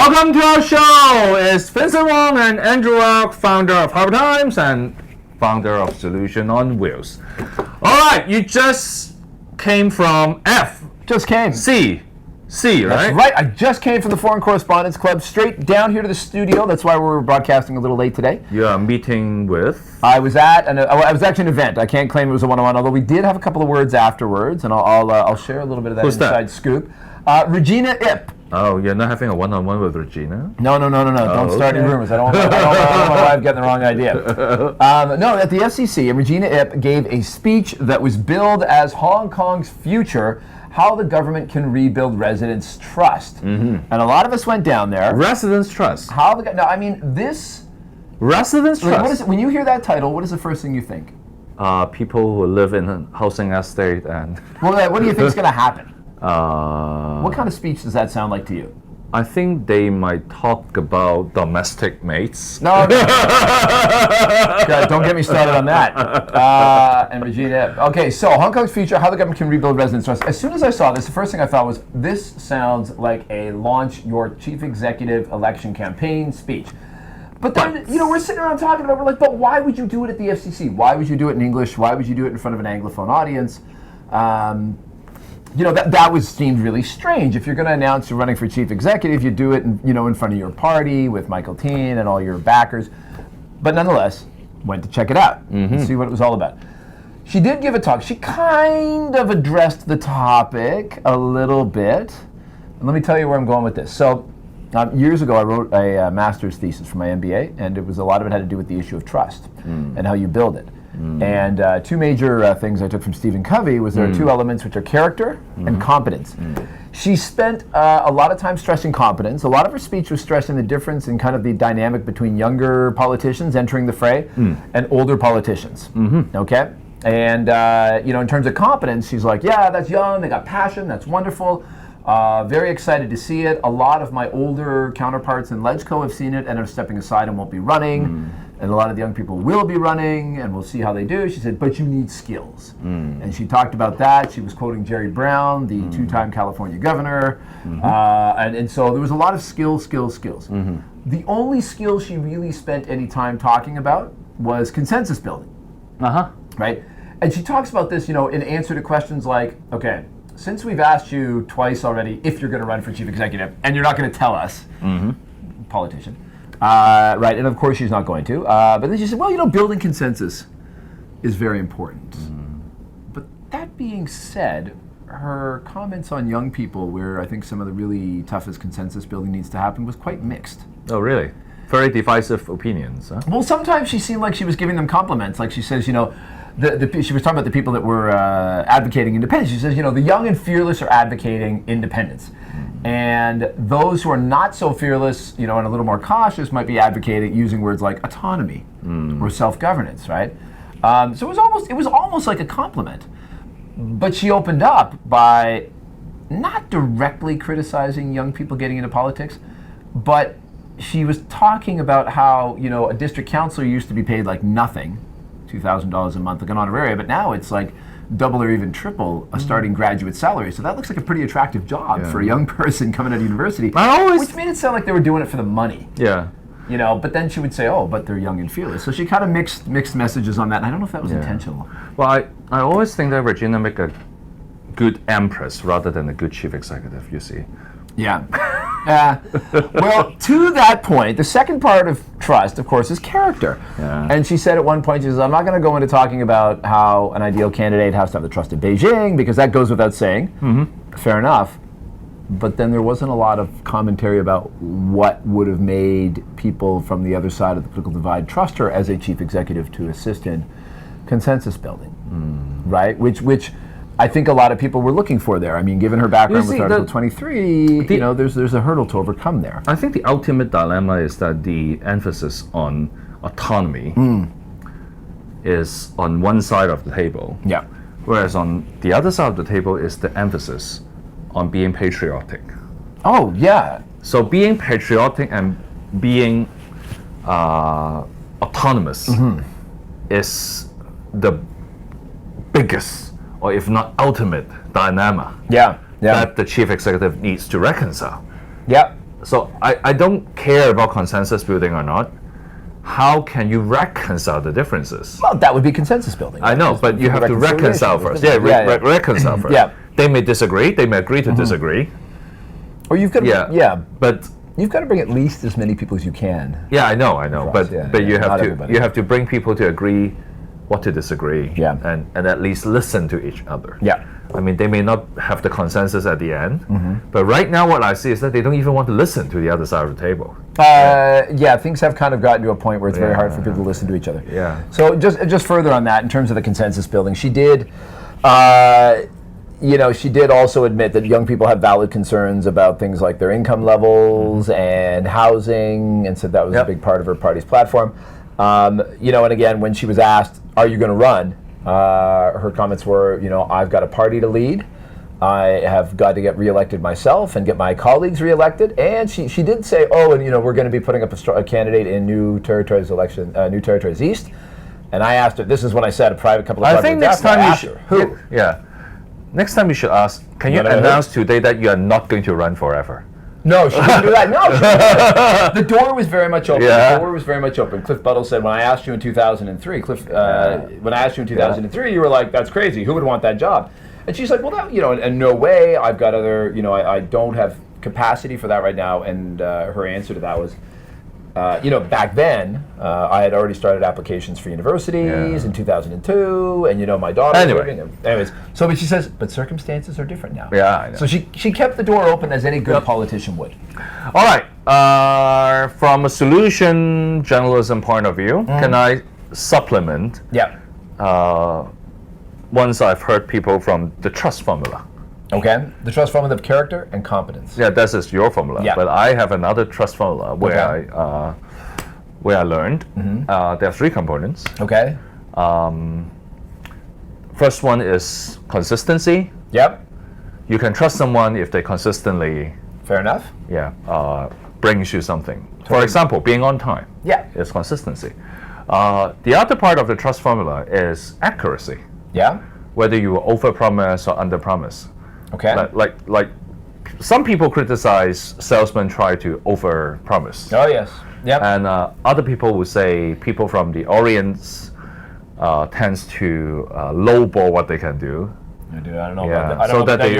Welcome to our show. It's Vincent Wong and Andrew Rock, founder of Harbor Times and founder of Solution on Wheels. All right, you just came from F. Just came. C, right? That's right. I just came from the Foreign Correspondents Club, straight down here to the studio. That's why we're broadcasting a little late today. You are meeting with? I was actually an event. I can't claim it was a one-on-one, although we did have a couple of words afterwards, and I'll share a little bit of that Who's inside that? Scoop. Regina IP. Oh, you're not having a one-on-one with Regina? No. Don't start any rumors. I don't know why I'm getting the wrong idea. No, at the FCC, Regina IP gave a speech that was billed as Hong Kong's future, how the government can rebuild residents' trust. Mm-hmm. And a lot of us went down there. Residents' trust. Residents' trust? When you hear that title, what is the first thing you think? People who live in a housing estate and... Well, what do you think is going to happen? What kind of speech does that sound like to you? I think they might talk about domestic mates. No. God, don't get me started on that. And Regina. Okay, so Hong Kong's future, how the government can rebuild residents' trust. As soon as I saw this, the first thing I thought was, this sounds like a launch your chief executive election campaign speech. But then, we're sitting around talking about it, we're like, but why would you do it at the FCC? Why would you do it in English? Why would you do it in front of an Anglophone audience? That seemed really strange. If you're going to announce you're running for chief executive, you do it, in front of your party with Michael Teen and all your backers. But nonetheless, went to check it out and see what it was all about. She did give a talk. She kind of addressed the topic a little bit. And let me tell you where I'm going with this. So, years ago, I wrote a master's thesis for my MBA, and a lot of it had to do with the issue of trust and how you build it. And two major things I took from Stephen Covey was there are two elements, which are character and competence. She spent a lot of time stressing competence. A lot of her speech was stressing the difference in kind of the dynamic between younger politicians entering the fray and older politicians. Okay? And, in terms of competence, she's like, yeah, that's young, they got passion, that's wonderful. Very excited to see it. A lot of my older counterparts in LegCo have seen it and are stepping aside and won't be running. And a lot of the young people will be running, and we'll see how they do. She said, but you need skills. And she talked about that. She was quoting Jerry Brown, the two-time California governor. And so there was a lot of skills. The only skill she really spent any time talking about was consensus building. Right? And she talks about this, in answer to questions like, okay, since we've asked you twice already if you're going to run for chief executive, and you're not going to tell us, politician, right, and of course she's not going to. But then she said, well, building consensus is very important. But that being said, her comments on young people, where I think some of the really toughest consensus building needs to happen, was quite mixed. Oh, really? Very divisive opinions, huh? Well, sometimes she seemed like she was giving them compliments. Like she says, she was talking about the people that were advocating independence. She says, the young and fearless are advocating independence. And those who are not so fearless, and a little more cautious might be advocating using words like autonomy or self-governance, right? So it was almost like a compliment. But she opened up by not directly criticizing young people getting into politics, but she was talking about how, a district councilor used to be paid like nothing, $2,000 a month like an honorarium, but now it's like double or even triple a starting graduate salary. So that looks like a pretty attractive job for a young person coming out of university, which made it sound like they were doing it for the money. Yeah. But then she would say, oh, but they're young and fearless. So she kind of mixed messages on that, and I don't know if that was intentional. Well, I always think that Regina make a good empress rather than a good chief executive, you see. Yeah. Well, to that point, the second part of trust, of course, is character. Yeah. And she said at one point, she says, I'm not going to go into talking about how an ideal candidate has to have the trust of Beijing, because that goes without saying. Fair enough. But then there wasn't a lot of commentary about what would have made people from the other side of the political divide trust her as a chief executive to assist in consensus building, right? Which I think a lot of people were looking for there. I mean, given her background with Article 23, there's a hurdle to overcome there. I think the ultimate dilemma is that the emphasis on autonomy is on one side of the table. Yeah. Whereas on the other side of the table is the emphasis on being patriotic. Oh, yeah. So being patriotic and being autonomous is the biggest, or if not ultimate, dilemma that the chief executive needs to reconcile. Yeah. So I don't care about consensus building or not. How can you reconcile the differences? Well, that would be consensus building. I know, but you have to reconcile first. Yeah, reconcile first. Yeah. They may disagree. They may agree to disagree. Or you've got to, but you've got to bring at least as many people as you can. Yeah, I know. But you have to bring people to agree what to disagree. Yeah. And at least listen to each other. Yeah. I mean, they may not have the consensus at the end, but right now what I see is that they don't even want to listen to the other side of the table. Things have kind of gotten to a point where it's very hard for people to listen to each other. Yeah. So just further on that, in terms of the consensus building, she did, she did also admit that young people have valid concerns about things like their income levels and housing, and said that was a big part of her party's platform. And again, when she was asked, "Are you going to run?" Her comments were, I've got a party to lead. I have got to get reelected myself and get my colleagues reelected. And she did say, we're going to be putting up a candidate in New Territories East. And I asked her, this is when I said a couple of I think next time you should. Who? Yeah. Next time you should ask, can you announce today that you are not going to run forever? No, she didn't do that. No, she didn't. The door was very much open. Yeah. The door was very much open. Cliff Buttle said, when I asked you in 2003, you were like, that's crazy. Who would want that job? And she's like, well, that, in no way. I've got other, I don't have capacity for that right now. And her answer to that was, back then, I had already started applications for universities in 2002, and my daughter. Anyways, but she says, but circumstances are different now. Yeah, I know. So she kept the door open as any good politician would. All right. From a solution journalism point of view, can I supplement? Yeah. Once I've heard people from the trust formula. Okay, the trust formula of character and competence. Yeah, that is your formula. Yeah. But I have another trust formula where I learned there are three components. Okay. First one is consistency. Yep. You can trust someone if they consistently. Fair enough. Brings you something. For example, being on time. Yeah. Is consistency. The other part of the trust formula is accuracy. Yeah. Whether you overpromise or underpromise. Okay. Like some people criticize salesmen try to overpromise. Oh yes. Yep. And other people would say people from the Orient tends to lowball what they can do. I don't know about that. You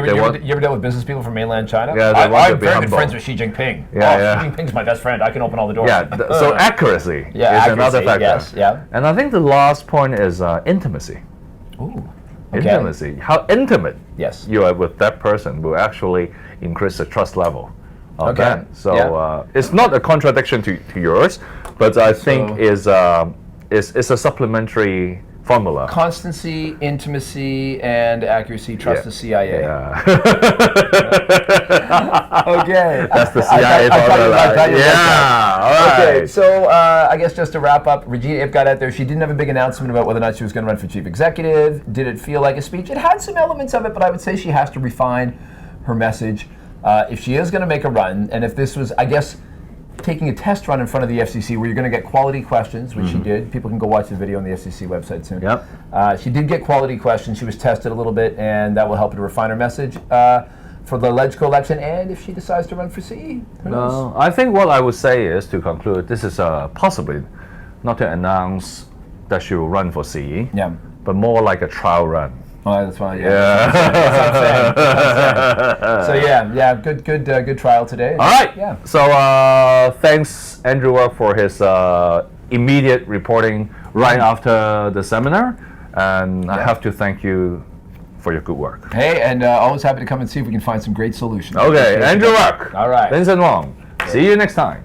ever dealt with business people from mainland China? Yeah, I'm very good friends with Xi Jinping. Xi Jinping's my best friend. I can open all the doors. So accuracy is another factor. Yes, yeah. And I think the last point is intimacy. Ooh. Okay. Intimacy. How intimate you are with that person will actually increase the trust level of that. So it's not a contradiction to yours, but I think is a supplementary formula. Constancy, intimacy, and accuracy. Trust the CIA. Yeah. Okay. That's the CIA formula. All right. Okay, so I guess just to wrap up, Regina IP got out there. She didn't have a big announcement about whether or not she was going to run for chief executive. Did it feel like a speech? It had some elements of it, but I would say she has to refine her message. If she is going to make a run, and if this was, I guess, taking a test run in front of the FCC where you're going to get quality questions, which she did. People can go watch the video on the FCC website soon. Yep. She did get quality questions. She was tested a little bit, and that will help her to refine her message for the LegCo election, and if she decides to run for CE. Who knows? I think what I would say is, to conclude, this is possibly not to announce that she will run for CE, but more like a trial run. Oh, that's fine. That's what I'm saying. So good trial today. All right. Yeah. So thanks, Andrew, for his immediate reporting right after the seminar, and I have to thank you for your good work. Hey, and always happy to come and see if we can find some great solutions. Okay, Andrew Rock. All right. Vincent Wong. See you next time.